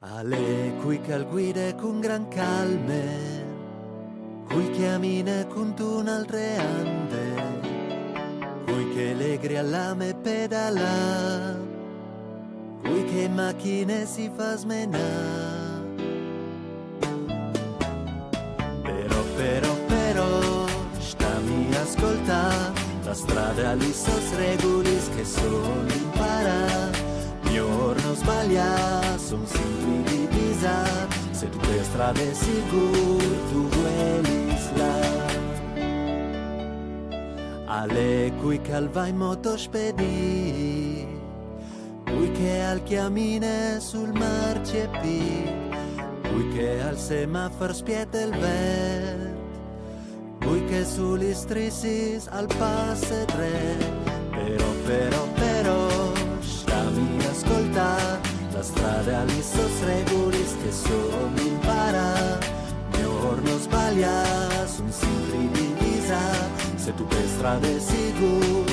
Ale cui cal guide con gran calme, cui chiamine con tun'altre ande, cui che legri all'ame pedala, cui che macchine si fa smenà. Però, stammi ascolta, la strada lì sos regulis che son impara. Non sbaglia, son sempre divisa, se tu per strade sicur tu vuelis là. Ale cui calva in moto spedì, cui che al chiamine sul marciapied, cui che al semaforo spieta il verde, cui che sugli strissis al passe dret. Però, stammi ascolta, la strada lì sos regulis che son impara. Non sbaglia, son sempre divisa, se tu per strade sicur